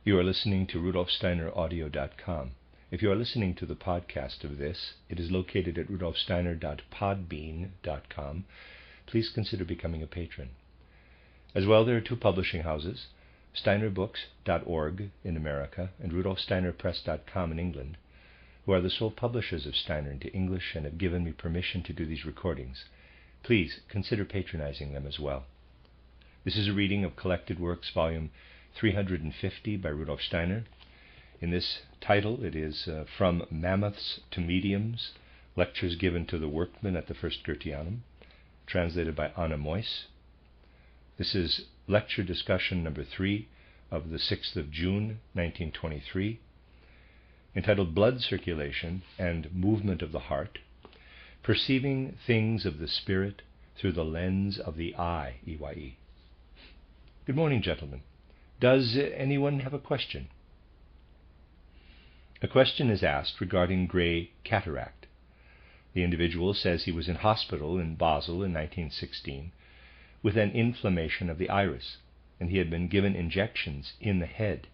You are listening to rudolfsteineraudio.com. If you are listening to the podcast of this, it is located at rudolfsteiner.podbean.com. Please consider becoming a patron. As well, there are two publishing houses, steinerbooks.org in America and rudolfsteinerpress.com in England, who are the sole publishers of Steiner into English and have given me permission to do these recordings. Please consider patronizing them as well. This is a reading of Collected Works, Volume 350 by Rudolf Steiner. In this title, it is From Mammoths to Mediums, Lectures Given to the Workmen at the First Goetheanum, translated by Anna Moyse. This is lecture discussion number 3 of the 6th of June, 1923, entitled Blood Circulation and Movement of the Heart, Perceiving Things of the Spirit Through the Lens of the Eye, EYE. Good morning, gentlemen. Does anyone have a question? A question is asked regarding gray cataract. The individual says he was in hospital in Basel in 1916 with an inflammation of the iris, and he had been given injections in the head.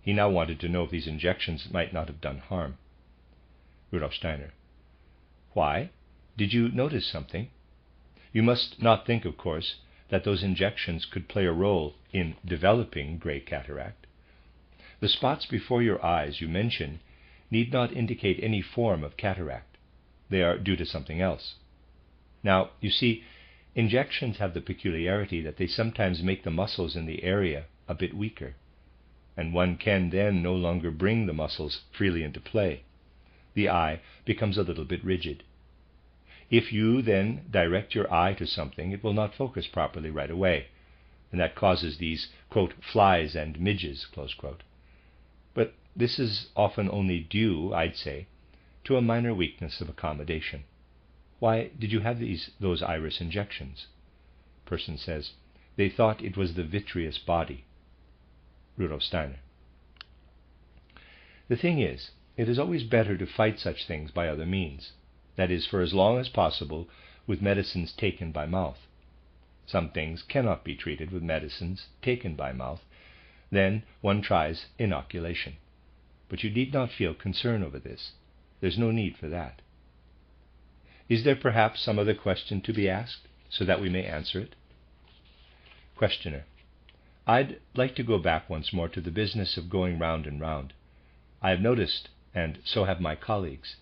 He now wanted to know if these injections might not have done harm. Rudolf Steiner: Why? Did you notice something? You must not think, of course, that those injections could play a role in developing gray cataract. The spots before your eyes you mention need not indicate any form of cataract. They are due to something else. Now, you see, injections have the peculiarity that they sometimes make the muscles in the area a bit weaker, and one can then no longer bring the muscles freely into play. The eye becomes a little bit rigid. If you then direct your eye to something, it will not focus properly right away, and that causes these, quote, flies and midges, close quote. But this is often only due, I'd say, to a minor weakness of accommodation. Why did you have those iris injections? Person says, they thought it was the vitreous body. Rudolf Steiner: The thing is, it is always better to fight such things by other means. That is, for as long as possible, with medicines taken by mouth. Some things cannot be treated with medicines taken by mouth. Then one tries inoculation. But you need not feel concern over this. There's no need for that. Is there perhaps some other question to be asked, so that we may answer it? Questioner: I'd like to go back once more to the business of going round and round. I have noticed, and so have my colleagues,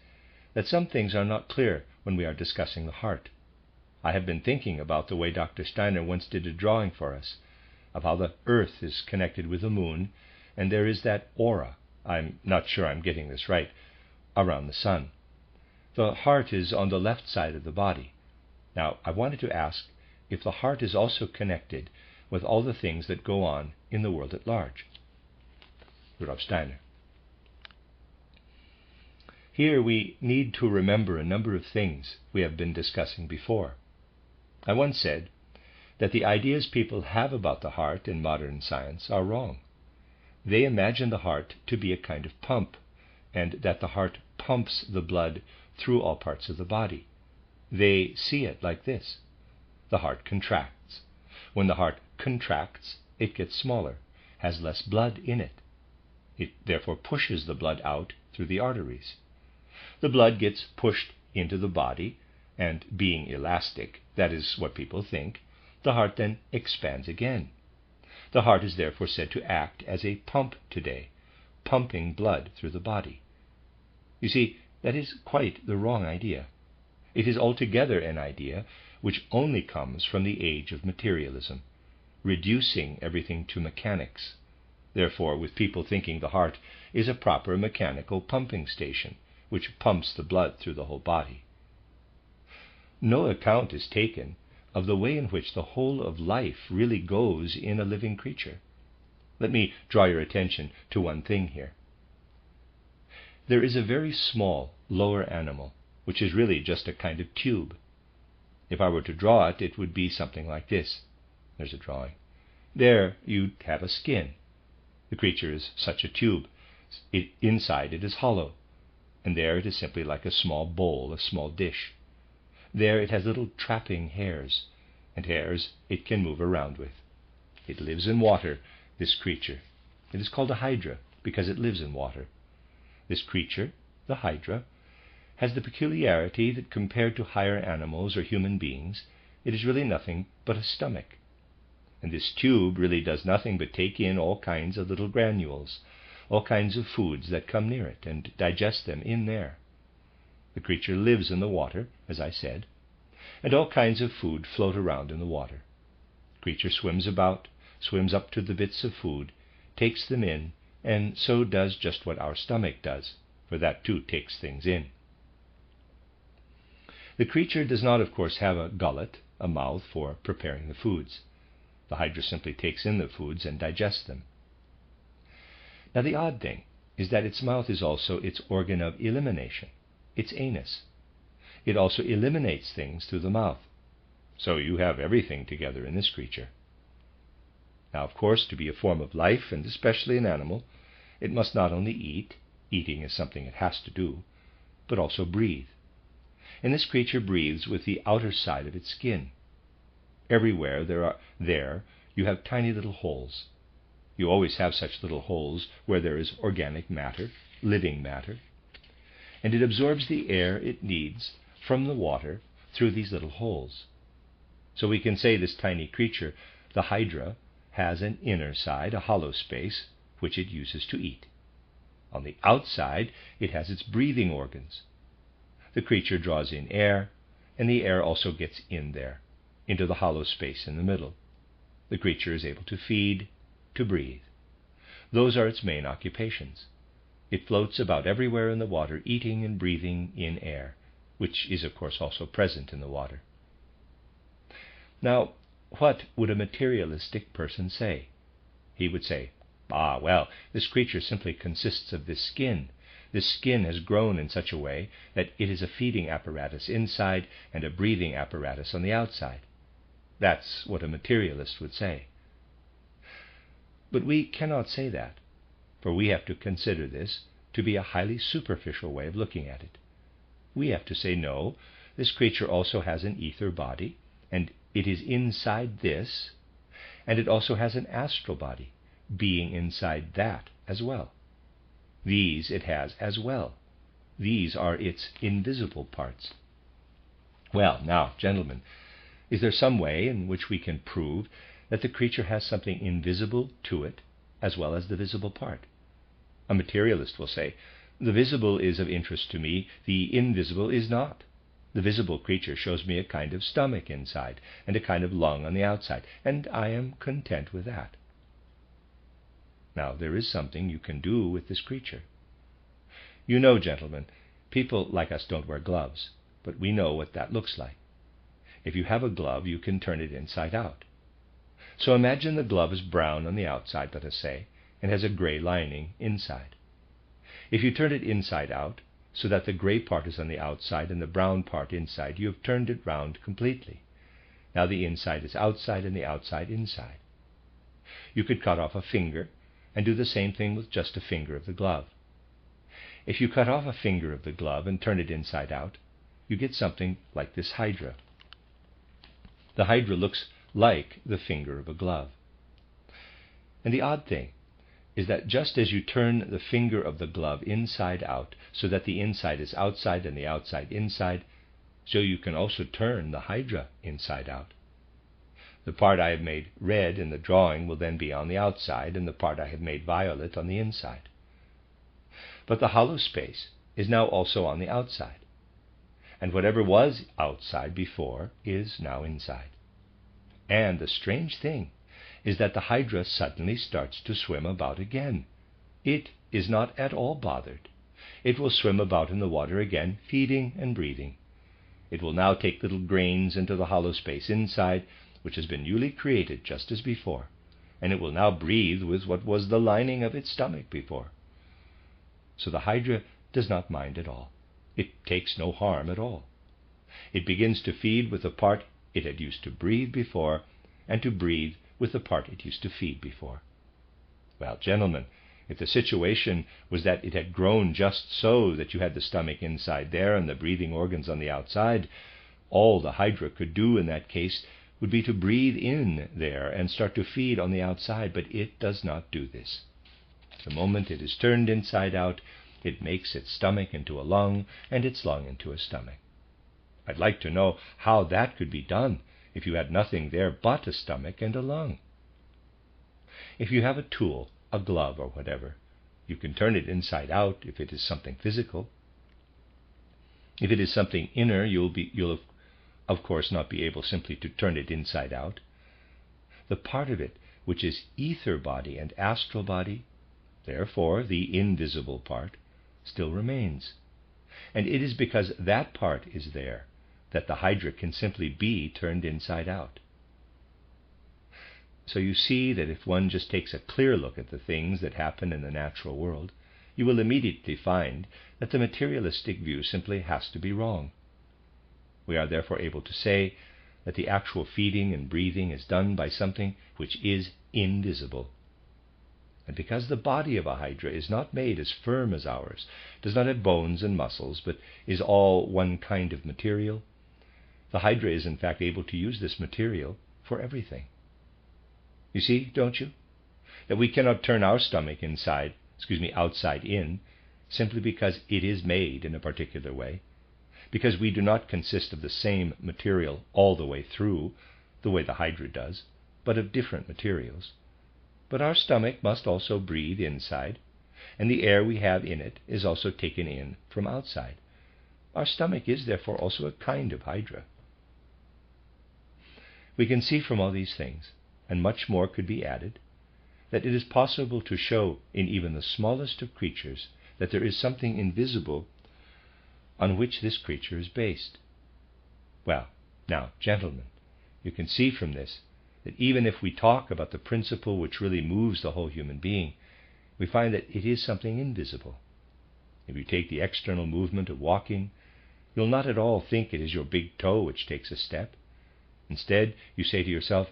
that some things are not clear when we are discussing the heart. I have been thinking about the way Dr. Steiner once did a drawing for us, of how the earth is connected with the moon, and there is that aura, I'm not sure I'm getting this right, around the sun. The heart is on the left side of the body. Now, I wanted to ask if the heart is also connected with all the things that go on in the world at large. Rudolf Steiner: Here we need to remember a number of things we have been discussing before. I once said that the ideas people have about the heart in modern science are wrong. They imagine the heart to be a kind of pump, and that the heart pumps the blood through all parts of the body. They see it like this. The heart contracts. When the heart contracts, it gets smaller, has less blood in it. It therefore pushes the blood out through the arteries. The blood gets pushed into the body, and being elastic, that is what people think, the heart then expands again. The heart is therefore said to act as a pump today, pumping blood through the body. You see, that is quite the wrong idea. It is altogether an idea which only comes from the age of materialism, reducing everything to mechanics. Therefore, with people thinking the heart is a proper mechanical pumping station, which pumps the blood through the whole body. No account is taken of the way in which the whole of life really goes in a living creature. Let me draw your attention to one thing here. There is a very small lower animal, which is really just a kind of tube. If I were to draw it, it would be something like this. There's a drawing. There you'd have a skin. The creature is such a tube. Inside it is hollow, and there it is simply like a small bowl, a small dish. There it has little trapping hairs, and hairs it can move around with. It lives in water, this creature. It is called a hydra because it lives in water. This creature, the hydra, has the peculiarity that compared to higher animals or human beings, it is really nothing but a stomach. And this tube really does nothing but take in all kinds of little granules, all kinds of foods that come near it, and digest them in there. The creature lives in the water, as I said, and all kinds of food float around in the water. The creature swims about, swims up to the bits of food, takes them in, and so does just what our stomach does, for that too takes things in. The creature does not, of course, have a gullet, a mouth for preparing the foods. The hydra simply takes in the foods and digests them. Now the odd thing is that its mouth is also its organ of elimination, its anus. It also eliminates things through the mouth. So you have everything together in this creature. Now, of course, to be a form of life, and especially an animal, it must not only eat, eating is something it has to do, but also breathe. And this creature breathes with the outer side of its skin. Everywhere there you have tiny little holes. You always have such little holes where there is organic matter, living matter, and it absorbs the air it needs from the water through these little holes. So we can say this tiny creature, the hydra, has an inner side, a hollow space, which it uses to eat. On the outside, it has its breathing organs. The creature draws in air, and the air also gets in there, into the hollow space in the middle. The creature is able to feed, to breathe. Those are its main occupations. It floats about everywhere in the water, eating and breathing in air, which is, of course, also present in the water. Now, what would a materialistic person say? He would say, well, this creature simply consists of this skin. This skin has grown in such a way that it is a feeding apparatus inside and a breathing apparatus on the outside. That's what a materialist would say. But we cannot say that, for we have to consider this to be a highly superficial way of looking at it. We have to say, no, this creature also has an ether body, and it is inside this, and it also has an astral body, being inside that as well. These it has as well. These are its invisible parts. Well, now, gentlemen, is there some way in which we can prove that the creature has something invisible to it as well as the visible part? A materialist will say, the visible is of interest to me, the invisible is not. The visible creature shows me a kind of stomach inside and a kind of lung on the outside, and I am content with that. Now, there is something you can do with this creature. You know, gentlemen, people like us don't wear gloves, but we know what that looks like. If you have a glove, you can turn it inside out. So imagine the glove is brown on the outside, let us say, and has a gray lining inside. If you turn it inside out, so that the gray part is on the outside and the brown part inside, you have turned it round completely. Now the inside is outside and the outside inside. You could cut off a finger and do the same thing with just a finger of the glove. If you cut off a finger of the glove and turn it inside out, you get something like this hydra. The hydra looks like the finger of a glove. And the odd thing is that just as you turn the finger of the glove inside out so that the inside is outside and the outside inside, so you can also turn the hydra inside out. The part I have made red in the drawing will then be on the outside, and the part I have made violet on the inside. But the hollow space is now also on the outside, and whatever was outside before is now inside. And the strange thing is that the hydra suddenly starts to swim about again. It is not at all bothered. It will swim about in the water again, feeding and breathing. It will now take little grains into the hollow space inside, which has been newly created just as before, and it will now breathe with what was the lining of its stomach before. So the hydra does not mind at all. It takes no harm at all. It begins to feed with the part it had used to breathe before, and to breathe with the part it used to feed before. Well, gentlemen, if the situation was that it had grown just so that you had the stomach inside there and the breathing organs on the outside, all the hydra could do in that case would be to breathe in there and start to feed on the outside, but it does not do this. The moment it is turned inside out, it makes its stomach into a lung and its lung into a stomach. I'd like to know how that could be done if you had nothing there but a stomach and a lung. If you have a tool, a glove or whatever, you can turn it inside out if it is something physical. If it is something inner, you'll of course not be able simply to turn it inside out. The part of it which is ether body and astral body, therefore the invisible part, still remains. And it is because that part is there that the hydra can simply be turned inside out. So you see that if one just takes a clear look at the things that happen in the natural world, you will immediately find that the materialistic view simply has to be wrong. We are therefore able to say that the actual feeding and breathing is done by something which is invisible. And because the body of a hydra is not made as firm as ours, does not have bones and muscles, but is all one kind of material, the hydra is in fact able to use this material for everything. You see, don't you, that we cannot turn our stomach outside in, simply because it is made in a particular way, because we do not consist of the same material all the way through, the way the hydra does, but of different materials. But our stomach must also breathe inside, and the air we have in it is also taken in from outside. Our stomach is therefore also a kind of hydra. We can see from all these things, and much more could be added, that it is possible to show in even the smallest of creatures that there is something invisible on which this creature is based. Well, now, gentlemen, you can see from this that even if we talk about the principle which really moves the whole human being, we find that it is something invisible. If you take the external movement of walking, you'll not at all think it is your big toe which takes a step. Instead, you say to yourself,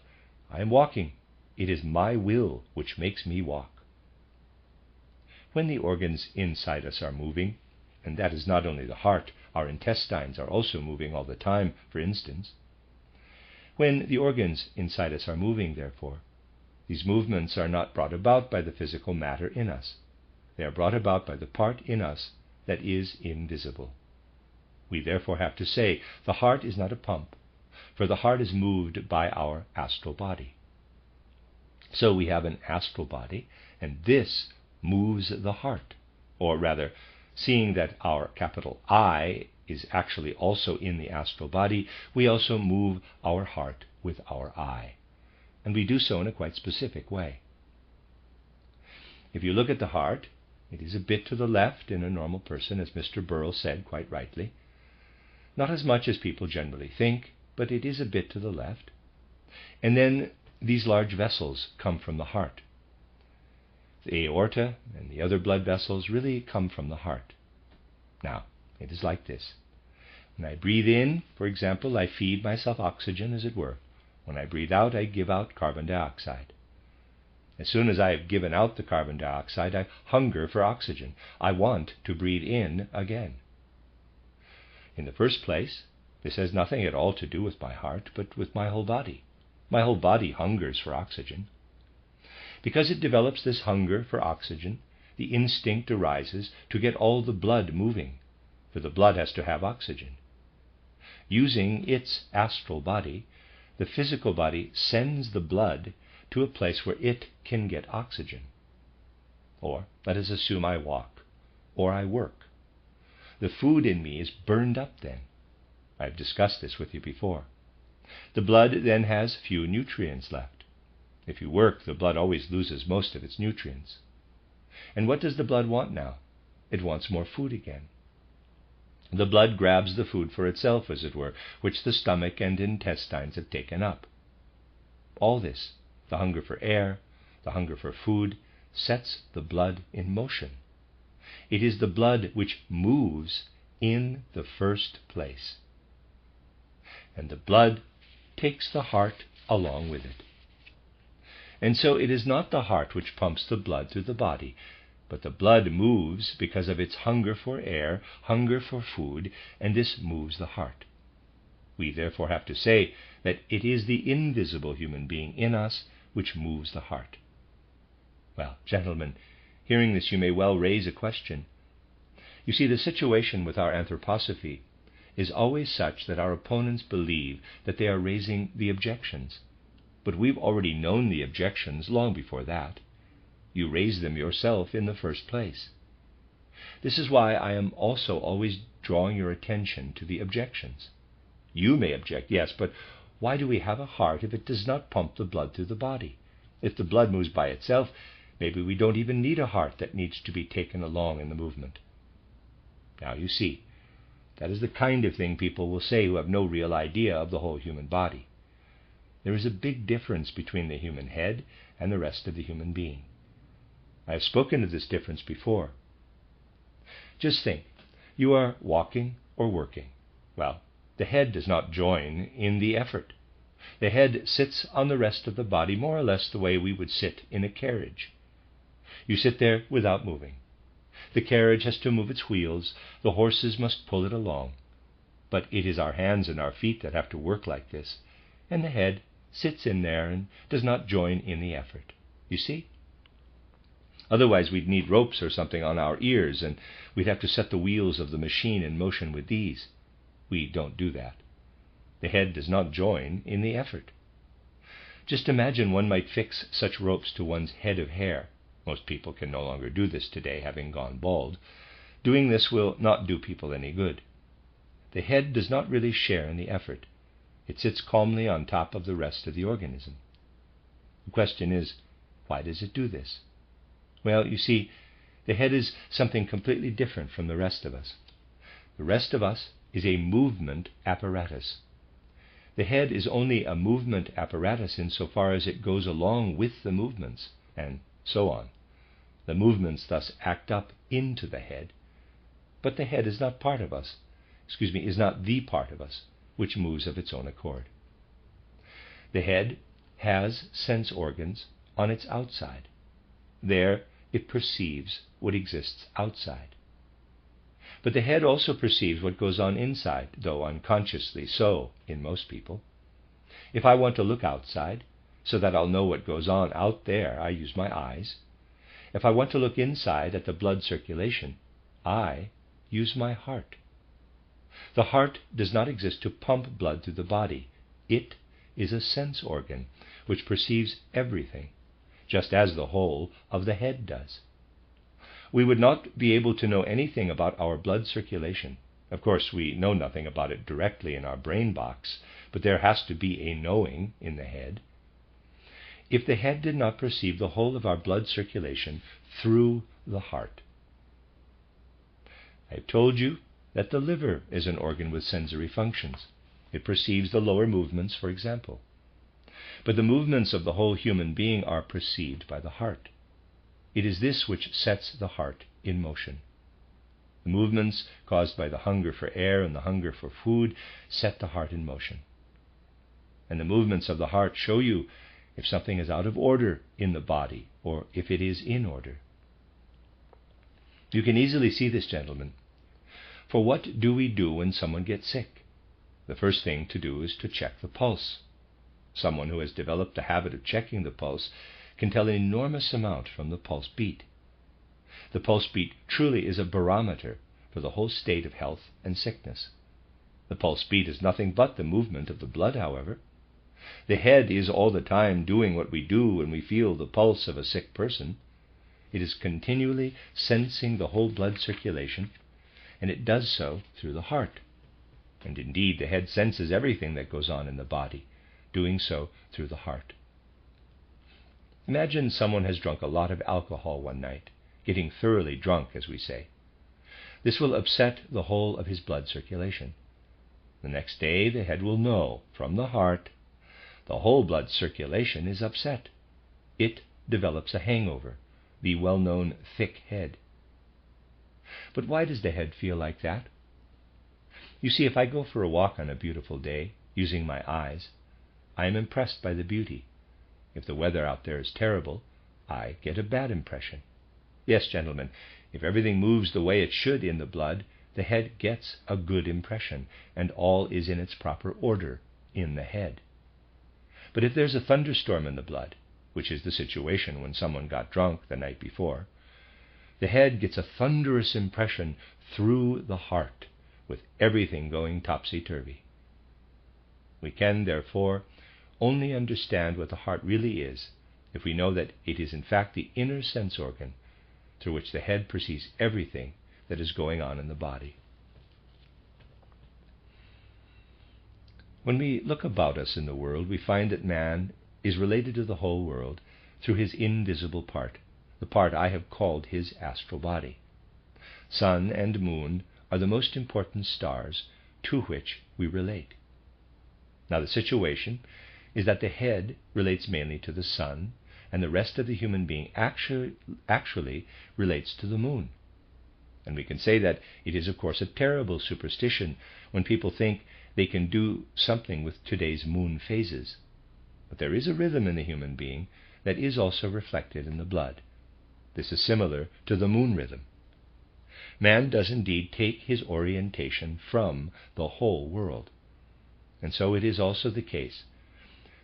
I am walking. It is my will which makes me walk. When the organs inside us are moving, and that is not only the heart, our intestines are also moving all the time, for instance. When the organs inside us are moving, therefore, these movements are not brought about by the physical matter in us. They are brought about by the part in us that is invisible. We therefore have to say the heart is not a pump, for the heart is moved by our astral body. So we have an astral body, and this moves the heart. Or rather, seeing that our capital I is actually also in the astral body, we also move our heart with our I. And we do so in a quite specific way. If you look at the heart, it is a bit to the left in a normal person, as Mr. Burrell said quite rightly. Not as much as people generally think, but it is a bit to the left. And then these large vessels come from the heart. The aorta and the other blood vessels really come from the heart. Now, it is like this. When I breathe in, for example, I feed myself oxygen, as it were. When I breathe out, I give out carbon dioxide. As soon as I have given out the carbon dioxide, I hunger for oxygen. I want to breathe in again. In the first place, this has nothing at all to do with my heart, but with my whole body. My whole body hungers for oxygen. Because it develops this hunger for oxygen, the instinct arises to get all the blood moving, for the blood has to have oxygen. Using its astral body, the physical body sends the blood to a place where it can get oxygen. Or, let us assume I walk, or I work. The food in me is burned up then. I've discussed this with you before. The blood then has few nutrients left. If you work, the blood always loses most of its nutrients. And what does the blood want now? It wants more food again. The blood grabs the food for itself, as it were, which the stomach and intestines have taken up. All this, the hunger for air, the hunger for food, sets the blood in motion. It is the blood which moves in the first place. And the blood takes the heart along with it. And so it is not the heart which pumps the blood through the body, but the blood moves because of its hunger for air, hunger for food, and this moves the heart. We therefore have to say that it is the invisible human being in us which moves the heart. Well, gentlemen, Hearing this, you may well raise a question. You see, the situation with our anthroposophy is always such that our opponents believe that they are raising the objections. But we've already known the objections long before that. You raised them yourself in the first place. This is why I am also always drawing your attention to the objections. You may object, yes, but why do we have a heart if it does not pump the blood through the body? If the blood moves by itself, maybe we don't even need a heart that needs to be taken along in the movement. Now you see, that is the kind of thing people will say who have no real idea of the whole human body. There is a big difference between the human head and the rest of the human being. I have spoken of this difference before. Just think, you are walking or working. Well, the head does not join in the effort. The head sits on the rest of the body more or less the way we would sit in a carriage. You sit there without moving. The carriage has to move its wheels, the horses must pull it along. But it is our hands and our feet that have to work like this, and the head sits in there and does not join in the effort. You see? Otherwise we'd need ropes or something on our ears, and we'd have to set the wheels of the machine in motion with these. We don't do that. The head does not join in the effort. Just imagine one might fix such ropes to one's head of hair. Most people can no longer do this today, having gone bald. Doing this will not do people any good. The head does not really share in the effort. It sits calmly on top of the rest of the organism. The question is, why does it do this? Well, you see, the head is something completely different from the rest of us. The rest of us is a movement apparatus. The head is only a movement apparatus insofar as it goes along with the movements, and so on. The movements thus act up into the head, but the head is not part of us, is not the part of us which moves of its own accord. The head has sense organs on its outside. There it perceives what exists outside. But the head also perceives what goes on inside, though unconsciously so in most people. If I want to look outside, so that I'll know what goes on out there, I use my eyes. If I want to look inside at the blood circulation, I use my heart. The heart does not exist to pump blood through the body. It is a sense organ which perceives everything, just as the whole of the head does. We would not be able to know anything about our blood circulation. Of course, we know nothing about it directly in our brain box, but there has to be a knowing in the head. If the head did not perceive the whole of our blood circulation through the heart. I have told you that the liver is an organ with sensory functions. It perceives the lower movements, for example. But the movements of the whole human being are perceived by the heart. It is this which sets the heart in motion. The movements caused by the hunger for air and the hunger for food set the heart in motion. And the movements of the heart show you if something is out of order in the body or if it is in order. You can easily see this, gentlemen. For what do we do when someone gets sick? The first thing to do is to check the pulse. Someone who has developed the habit of checking the pulse can tell an enormous amount from the pulse beat. The pulse beat truly is a barometer for the whole state of health and sickness. The pulse beat is nothing but the movement of the blood, however. The head is all the time doing what we do when we feel the pulse of a sick person. It is continually sensing the whole blood circulation, and it does so through the heart. And indeed, the head senses everything that goes on in the body, doing so through the heart. Imagine someone has drunk a lot of alcohol one night, getting thoroughly drunk, as we say. This will upset the whole of his blood circulation. The next day, the head will know from the heart the whole blood circulation is upset. It develops a hangover, the well-known thick head. But why does the head feel like that? You see, if I go for a walk on a beautiful day, using my eyes, I am impressed by the beauty. If the weather out there is terrible, I get a bad impression. Yes, gentlemen, if everything moves the way it should in the blood, the head gets a good impression, and all is in its proper order in the head. But if there's a thunderstorm in the blood, which is the situation when someone got drunk the night before, The head gets a thunderous impression through the heart, with everything going topsy-turvy. We can, therefore, only understand what the heart really is if we know that it is in fact the inner sense organ through which the head perceives everything that is going on in the body. When we look about us in the world, we find that man is related to the whole world through his invisible part, the part I have called his astral body. Sun and moon are the most important stars to which we relate. Now, the situation is that the head relates mainly to the sun, and the rest of the human being actually relates to the moon. And we can say that it is, of course, a terrible superstition when people think they can do something with today's moon phases. But there is a rhythm in the human being that is also reflected in the blood. This is similar to the moon rhythm. Man does indeed take his orientation from the whole world. And so it is also the case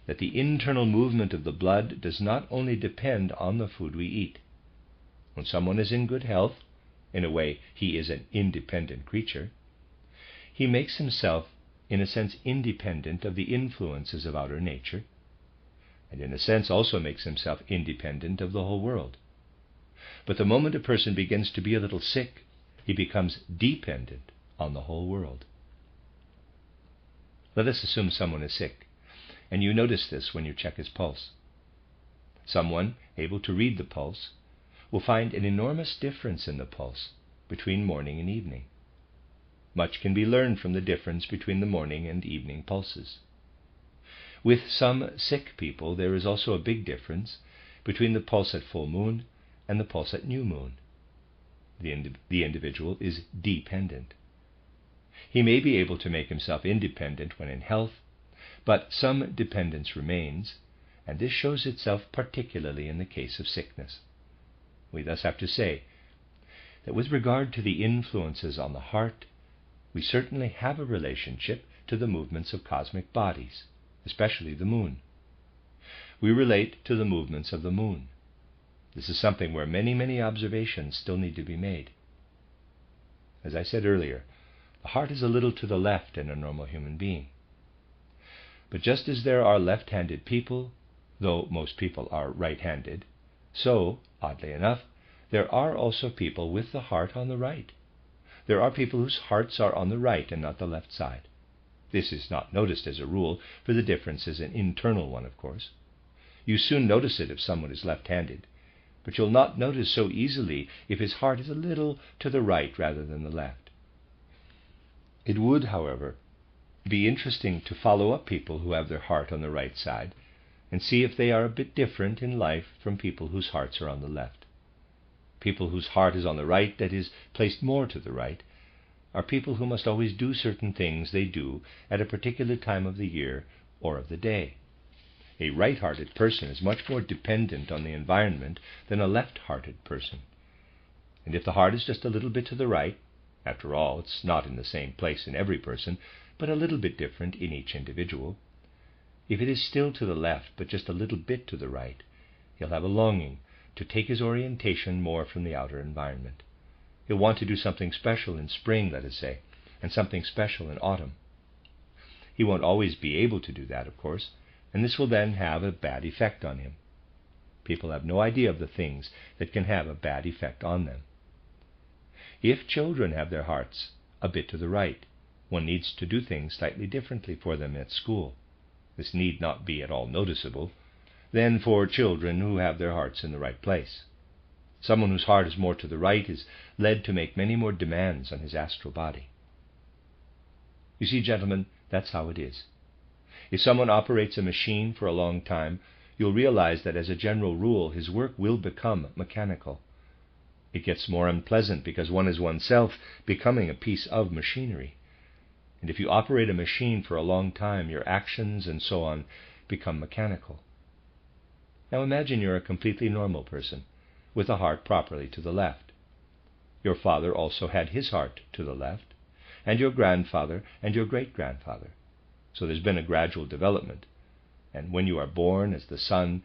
that the internal movement of the blood does not only depend on the food we eat. When someone is in good health, in a way he is an independent creature, he makes himself, in a sense, independent of the influences of outer nature, and in a sense also makes himself independent of the whole world. But the moment a person begins to be a little sick, he becomes dependent on the whole world. Let us assume someone is sick, and you notice this when you check his pulse. Someone able to read the pulse will find an enormous difference in the pulse between morning and evening. Much can be learned from the difference between the morning and evening pulses. With some sick people, there is also a big difference between the pulse at full moon and the pulse at new moon. The individual is dependent. He may be able to make himself independent when in health, but some dependence remains, and this shows itself particularly in the case of sickness. We thus have to say that with regard to the influences on the heart, we certainly have a relationship to the movements of cosmic bodies, especially the moon. We relate to the movements of the moon. This is something where many observations still need to be made. As I said earlier, the heart is a little to the left in a normal human being. But just as there are left-handed people, though most people are right-handed, so, oddly enough, there are also people with the heart on the right. There are people whose hearts are on the right and not the left side. This is not noticed as a rule, for the difference is an internal one, of course. You soon notice it if someone is left-handed, but you'll not notice so easily if his heart is a little to the right rather than the left. It would, however, be interesting to follow up people who have their heart on the right side and see if they are a bit different in life from people whose hearts are on the left. People whose heart is on the right, that is, placed more to the right, are people who must always do certain things they do at a particular time of the year or of the day. A right-hearted person is much more dependent on the environment than a left-hearted person. And if the heart is just a little bit to the right, after all, it's not in the same place in every person, but a little bit different in each individual. If it is still to the left, but just a little bit to the right, he'll have a longing to take his orientation more from the outer environment. He'll want to do something special in spring, let us say, and something special in autumn. He won't always be able to do that, of course, and this will then have a bad effect on him. People have no idea of the things that can have a bad effect on them. If children have their hearts a bit to the right, one needs to do things slightly differently for them at school. This need not be at all noticeable than for children who have their hearts in the right place. Someone whose heart is more to the right is led to make many more demands on his astral body. You see, gentlemen, that's how it is. If someone operates a machine for a long time, you'll realize that as a general rule, his work will become mechanical. It gets more unpleasant because one is oneself becoming a piece of machinery. And if you operate a machine for a long time, your actions and so on become mechanical. Now imagine you're a completely normal person, with a heart properly to the left. Your father also had his heart to the left, and your grandfather and your great-grandfather. So there's been a gradual development. And when you are born as the son,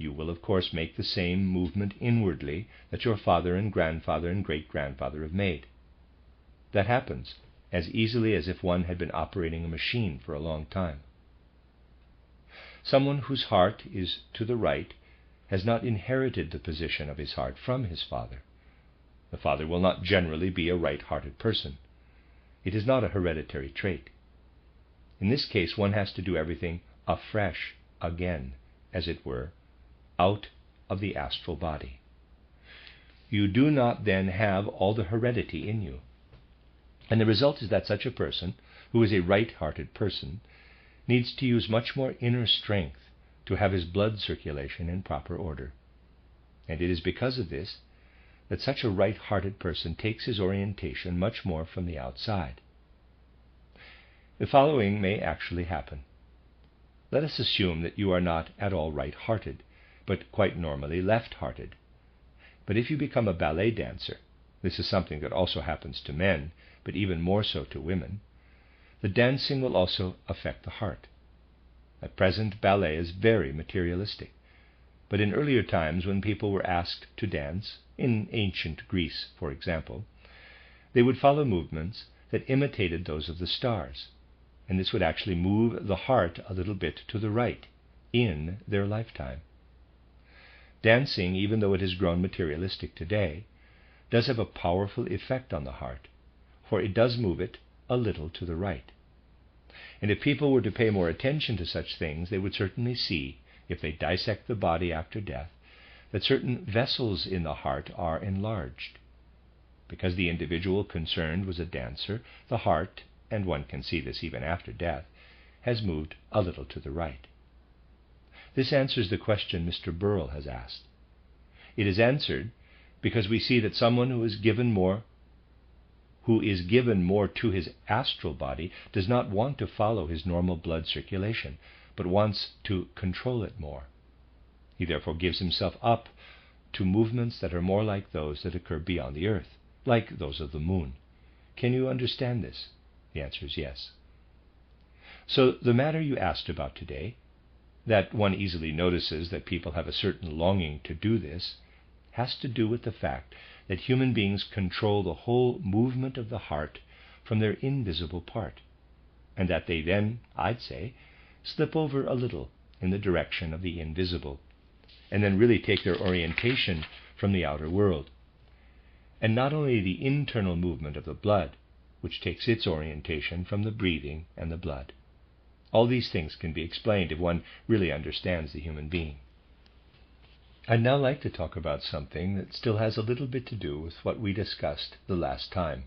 You will, of course, make the same movement inwardly that your father and grandfather and great-grandfather have made. That happens as easily as if one had been operating a machine for a long time. Someone whose heart is to the right has not inherited the position of his heart from his father. The father will not generally be a right-hearted person. It is not a hereditary trait. In this case, one has to do everything afresh, again, as it were, out of the astral body. You do not then have all the heredity in you. And the result is that such a person, who is a right-hearted person, needs to use much more inner strength to have his blood circulation in proper order. And it is because of this that such a right-hearted person takes his orientation much more from the outside. The following may actually happen. Let us assume that you are not at all right-hearted, but quite normally left-hearted. But if you become a ballet dancer, this is something that also happens to men, but even more so to women, the dancing will also affect the heart. At present, ballet is very materialistic, but in earlier times when people were asked to dance, in ancient Greece, for example, they would follow movements that imitated those of the stars, and this would actually move the heart a little bit to the right in their lifetime. Dancing, even though it has grown materialistic today, does have a powerful effect on the heart, for it does move it a little to the right. And if people were to pay more attention to such things, they would certainly see, if they dissect the body after death, that certain vessels in the heart are enlarged. Because the individual concerned was a dancer, the heart, and one can see this even after death, has moved a little to the right. This answers the question Mr. Burrell has asked. It is answered because we see that someone who is given more to his astral body does not want to follow his normal blood circulation, but wants to control it more. He therefore gives himself up to movements that are more like those that occur beyond the earth, like those of the moon. Can you understand this? The answer is yes. So the matter you asked about today, that one easily notices that people have a certain longing to do this, has to do with the fact that human beings control the whole movement of the heart from their invisible part, and that they then, I'd say, slip over a little in the direction of the invisible, and then really take their orientation from the outer world. And not only the internal movement of the blood, which takes its orientation from the breathing and the blood. All these things can be explained if one really understands the human being. I'd now like to talk about something that still has a little bit to do with what we discussed the last time.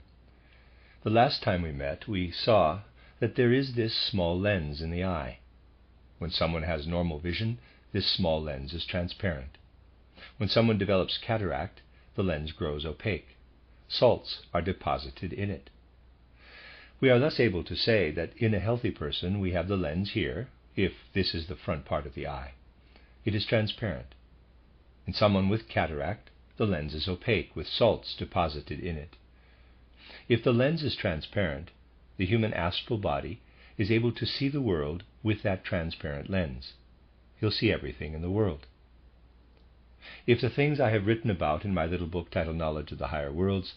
The last time we met, we saw that there is this small lens in the eye. When someone has normal vision, this small lens is transparent. When someone develops cataract, the lens grows opaque. Salts are deposited in it. We are thus able to say that in a healthy person we have the lens here, if this is the front part of the eye. It is transparent. In someone with cataract, the lens is opaque, with salts deposited in it. If the lens is transparent, the human astral body is able to see the world with that transparent lens. He'll see everything in the world. If the things I have written about in my little book titled Knowledge of the Higher Worlds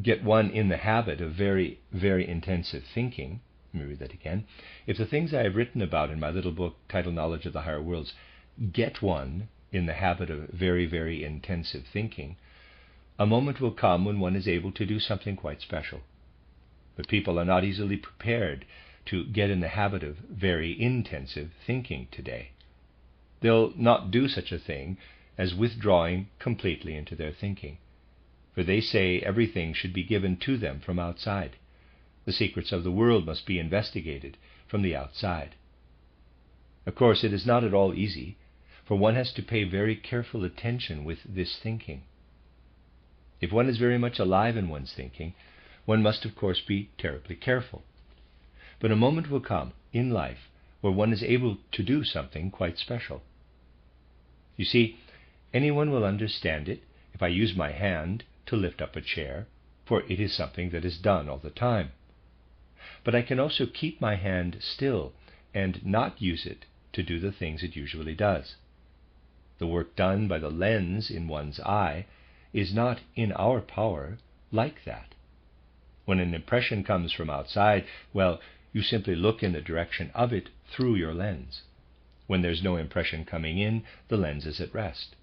get one in the habit of very, very intensive thinking, let me read that again. If the things I have written about in my little book titled Knowledge of the Higher Worlds get one in the habit of very, very intensive thinking, a moment will come when one is able to do something quite special. But people are not easily prepared to get in the habit of very intensive thinking today. They'll not do such a thing as withdrawing completely into their thinking, for they say everything should be given to them from outside. The secrets of the world must be investigated from the outside. Of course, it is not at all easy, for one has to pay very careful attention with this thinking. If one is very much alive in one's thinking, one must of course be terribly careful. But a moment will come in life where one is able to do something quite special. You see, anyone will understand it if I use my hand to lift up a chair, for it is something that is done all the time. But I can also keep my hand still and not use it to do the things it usually does. The work done by the lens in one's eye is not in our power like that. When an impression comes from outside, well, you simply look in the direction of it through your lens. When there's no impression coming in, the lens is at rest.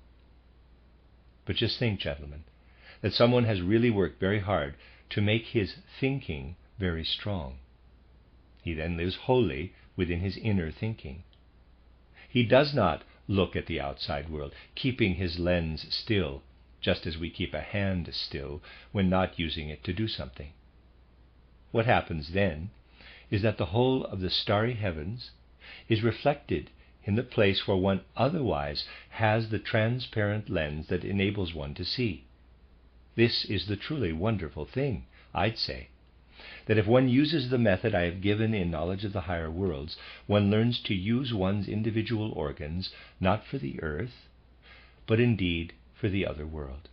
But just think, gentlemen, that someone has really worked very hard to make his thinking very strong. He then lives wholly within his inner thinking. He does not look at the outside world, keeping his lens still, just as we keep a hand still when not using it to do something. What happens then is that the whole of the starry heavens is reflected in the place where one otherwise has the transparent lens that enables one to see. This is the truly wonderful thing, I'd say, that if one uses the method I have given in Knowledge of the Higher Worlds, one learns to use one's individual organs not for the earth, but indeed for the other world.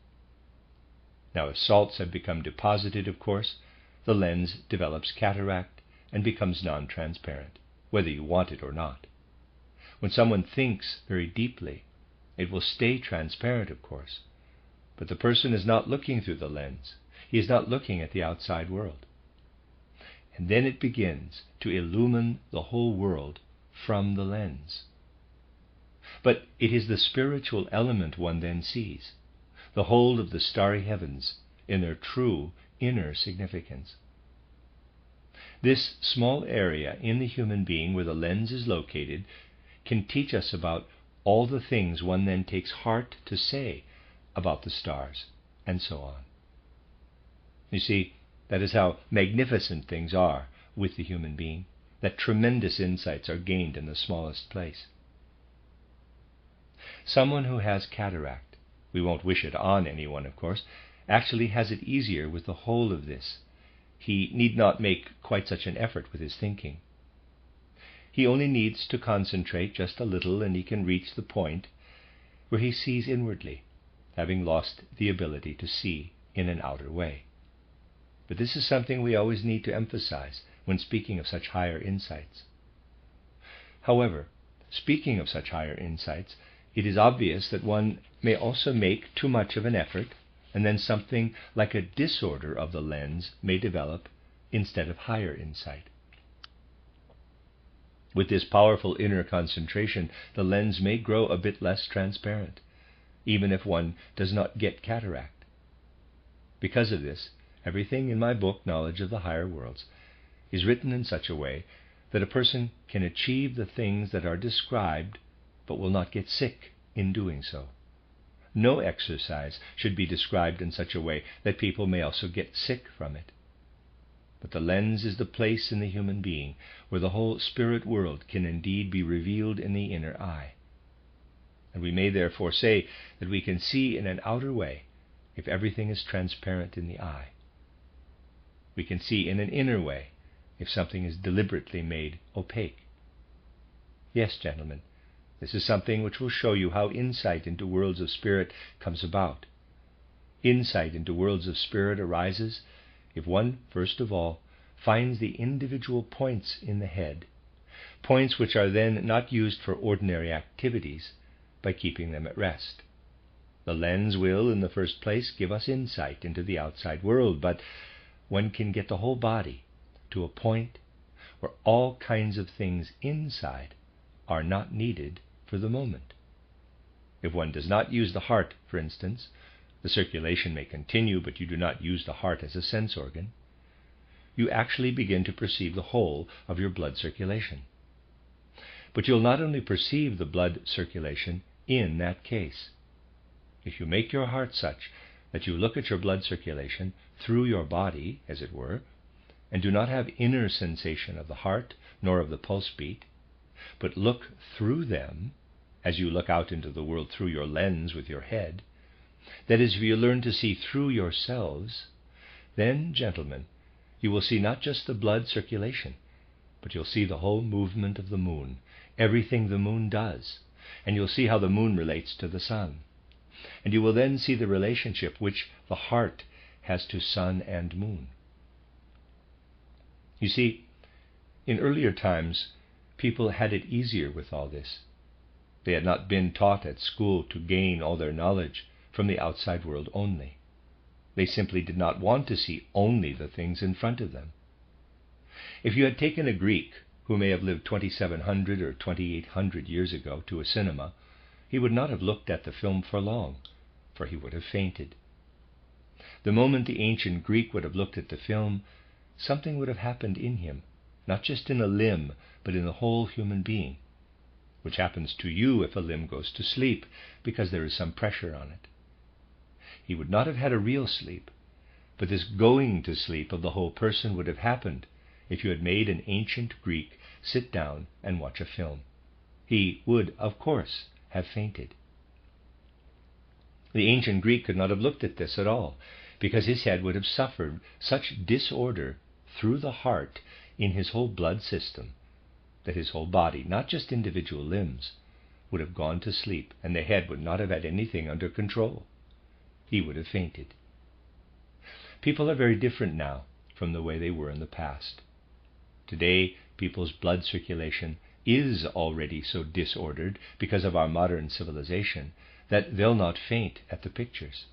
Now, if salts have become deposited, of course, the lens develops cataract and becomes non-transparent, whether you want it or not. When someone thinks very deeply, it will stay transparent, of course, but the person is not looking through the lens. He is not looking at the outside world. And then it begins to illumine the whole world from the lens. But it is the spiritual element one then sees, the whole of the starry heavens in their true inner significance. This small area in the human being where the lens is located can teach us about all the things one then takes heart to say about the stars, and so on. You see, that is how magnificent things are with the human being, that tremendous insights are gained in the smallest place. Someone who has cataract, we won't wish it on anyone, of course, actually has it easier with the whole of this. He need not make quite such an effort with his thinking. He only needs to concentrate just a little, and he can reach the point where he sees inwardly, having lost the ability to see in an outer way. But this is something we always need to emphasize when speaking of such higher insights. However, speaking of such higher insights, it is obvious that one may also make too much of an effort, and then something like a disorder of the lens may develop instead of higher insight. With this powerful inner concentration, the lens may grow a bit less transparent, even if one does not get cataract. Because of this, everything in my book, Knowledge of the Higher Worlds, is written in such a way that a person can achieve the things that are described, but will not get sick in doing so. No exercise should be described in such a way that people may also get sick from it. But the lens is the place in the human being where the whole spirit world can indeed be revealed in the inner eye. And we may therefore say that we can see in an outer way if everything is transparent in the eye. We can see in an inner way if something is deliberately made opaque. Yes, gentlemen, this is something which will show you how insight into worlds of spirit comes about. Insight into worlds of spirit arises if one, first of all, finds the individual points in the head, points which are then not used for ordinary activities, by keeping them at rest. The lens will, in the first place, give us insight into the outside world, but one can get the whole body to a point where all kinds of things inside are not needed for the moment. If one does not use the heart, for instance, the circulation may continue, but you do not use the heart as a sense organ, you actually begin to perceive the whole of your blood circulation. But you'll not only perceive the blood circulation in that case. If you make your heart such that you look at your blood circulation through your body, as it were, and do not have inner sensation of the heart nor of the pulse beat, but look through them as you look out into the world through your lens with your head, that is, if you learn to see through yourselves, then, gentlemen, you will see not just the blood circulation, but you'll see the whole movement of the moon, everything the moon does, and you'll see how the moon relates to the sun. And you will then see the relationship which the heart has to sun and moon. You see, in earlier times, people had it easier with all this. They had not been taught at school to gain all their knowledge from the outside world only. They simply did not want to see only the things in front of them. If you had taken a Greek who may have lived 2,700 or 2,800 years ago to a cinema, he would not have looked at the film for long, for he would have fainted. The moment the ancient Greek would have looked at the film, something would have happened in him, not just in a limb, but in the whole human being, which happens to you if a limb goes to sleep, because there is some pressure on it. He would not have had a real sleep, but this going to sleep of the whole person would have happened if you had made an ancient Greek sit down and watch a film. He would, of course, have fainted. The ancient Greek could not have looked at this at all, because his head would have suffered such disorder through the heart in his whole blood system that his whole body, not just individual limbs, would have gone to sleep, and the head would not have had anything under control. He would have fainted. People are very different now from the way they were in the past. Today, people's blood circulation is already so disordered because of our modern civilization that they'll not faint at the pictures.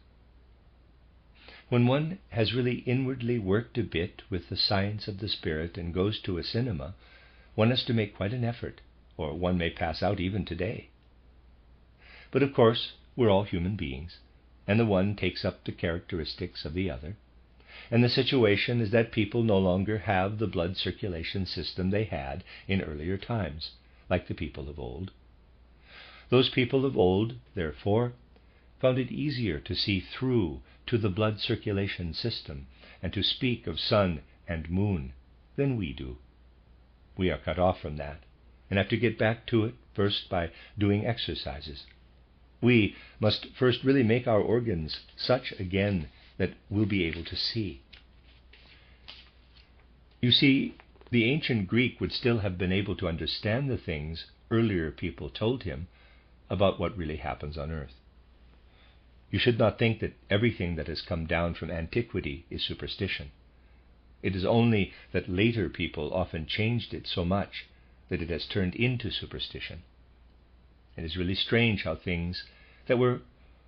When one has really inwardly worked a bit with the science of the spirit and goes to a cinema, one has to make quite an effort, or one may pass out even today. But of course, we're all human beings, and the one takes up the characteristics of the other. And the situation is that people no longer have the blood circulation system they had in earlier times, like the people of old. Those people of old, therefore, found it easier to see through to the blood circulation system and to speak of sun and moon than we do. We are cut off from that and have to get back to it first by doing exercises. We must first really make our organs such again that we'll be able to see. You see, the ancient Greek would still have been able to understand the things earlier people told him about what really happens on earth. You should not think that everything that has come down from antiquity is superstition. It is only that later people often changed it so much that it has turned into superstition. It is really strange how things that were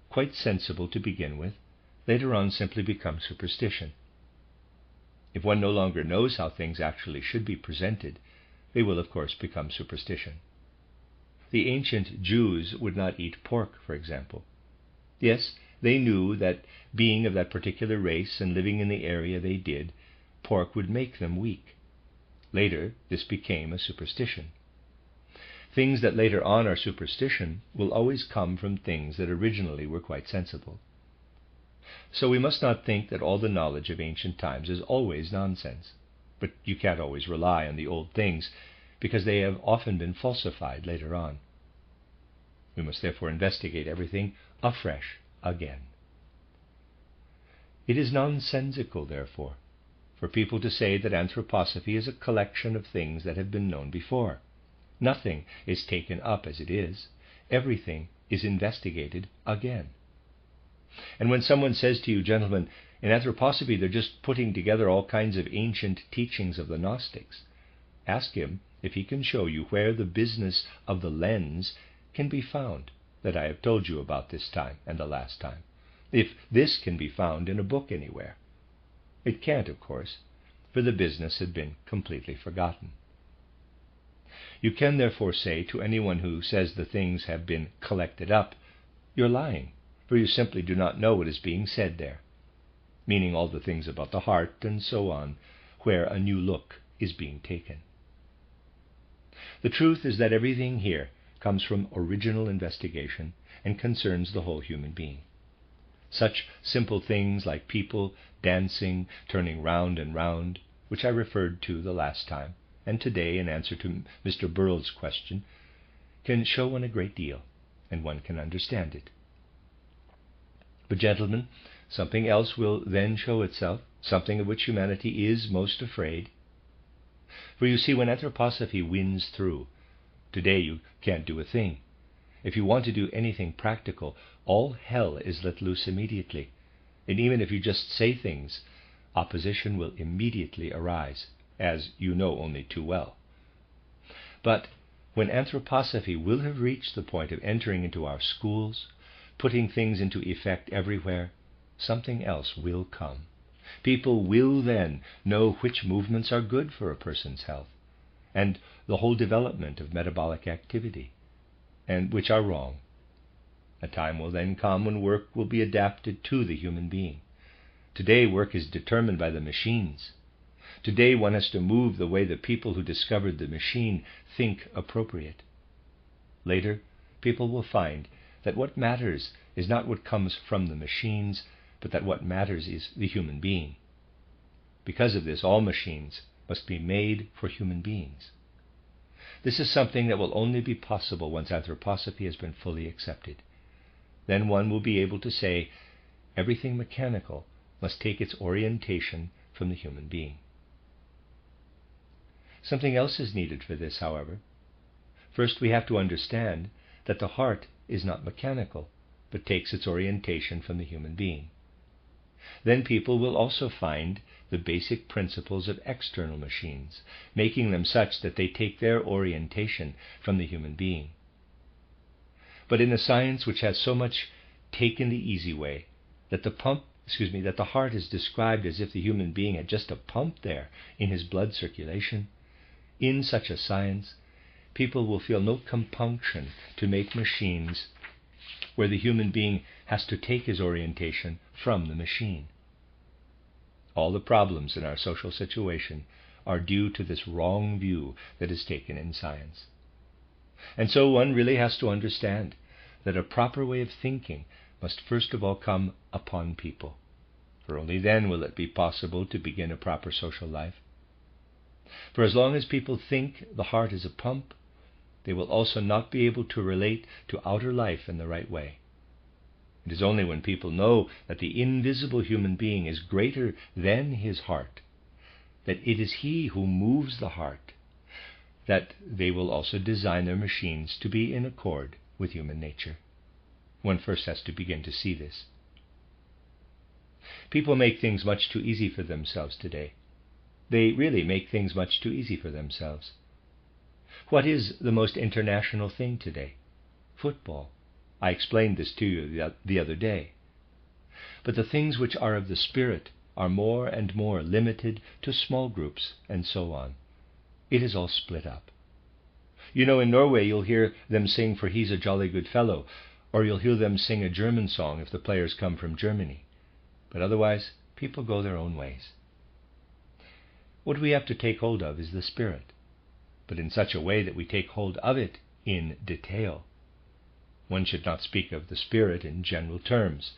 quite sensible to begin with later on simply become superstition. If one no longer knows how things actually should be presented, they will of course become superstition. The ancient Jews would not eat pork, for example. Yes, they knew that being of that particular race and living in the area they did, pork would make them weak. Later, this became a superstition. Things that later on are superstition will always come from things that originally were quite sensible. So we must not think that all the knowledge of ancient times is always nonsense. But you can't always rely on the old things, because they have often been falsified later on. We must therefore investigate everything afresh again. It is nonsensical, therefore, for people to say that anthroposophy is a collection of things that have been known before. Nothing is taken up as it is. Everything is investigated again. And when someone says to you, gentlemen, in anthroposophy they're just putting together all kinds of ancient teachings of the Gnostics, ask him if he can show you where the business of the lens can be found that I have told you about this time and the last time. If this can be found in a book anywhere. It can't, of course, for the business had been completely forgotten. You can therefore say to anyone who says the things have been collected up, you're lying, for you simply do not know what is being said there, meaning all the things about the heart and so on, where a new look is being taken. The truth is that everything here comes from original investigation and concerns the whole human being. Such simple things like people dancing, turning round and round, which I referred to the last time, and today in answer to Mr. Burrell's question, can show one a great deal, and one can understand it. But gentlemen, something else will then show itself, something of which humanity is most afraid. For you see, when anthroposophy wins through, today you can't do a thing. If you want to do anything practical, all hell is let loose immediately. And even if you just say things, opposition will immediately arise, as you know only too well. But when anthroposophy will have reached the point of entering into our schools, putting things into effect everywhere, something else will come. People will then know which movements are good for a person's health, and the whole development of metabolic activity, and which are wrong. A time will then come when work will be adapted to the human being. Today, work is determined by the machines. Today, one has to move the way the people who discovered the machine think appropriate. Later, people will find that what matters is not what comes from the machines, but that what matters is the human being. Because of this, all machines must be made for human beings. This is something that will only be possible once anthroposophy has been fully accepted. Then one will be able to say, everything mechanical must take its orientation from the human being. Something else is needed for this, however. First, we have to understand that the heart is not mechanical, but takes its orientation from the human being. Then people will also find the basic principles of external machines, making them such that they take their orientation from the human being. But in a science which has so much taken the easy way, that the heart is described as if the human being had just a pump there in his blood circulation, in such a science, people will feel no compunction to make machines where the human being has to take his orientation from the machine. All the problems in our social situation are due to this wrong view that is taken in science. And so one really has to understand that a proper way of thinking must first of all come upon people, for only then will it be possible to begin a proper social life. For as long as people think the heart is a pump, they will also not be able to relate to outer life in the right way. It is only when people know that the invisible human being is greater than his heart, that it is he who moves the heart, that they will also design their machines to be in accord with human nature. One first has to begin to see this. People make things much too easy for themselves today. They really make things much too easy for themselves. What is the most international thing today? Football. I explained this to you the other day. But the things which are of the spirit are more and more limited to small groups, and so on. It is all split up. You know, in Norway you'll hear them sing "For He's a Jolly Good Fellow," or you'll hear them sing a German song if the players come from Germany. But otherwise, people go their own ways. What we have to take hold of is the spirit, but in such a way that we take hold of it in detail. One should not speak of the spirit in general terms,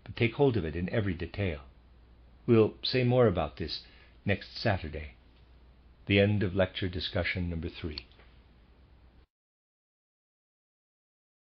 but take hold of it in every detail. We'll say more about this next Saturday. The end of lecture discussion number 3.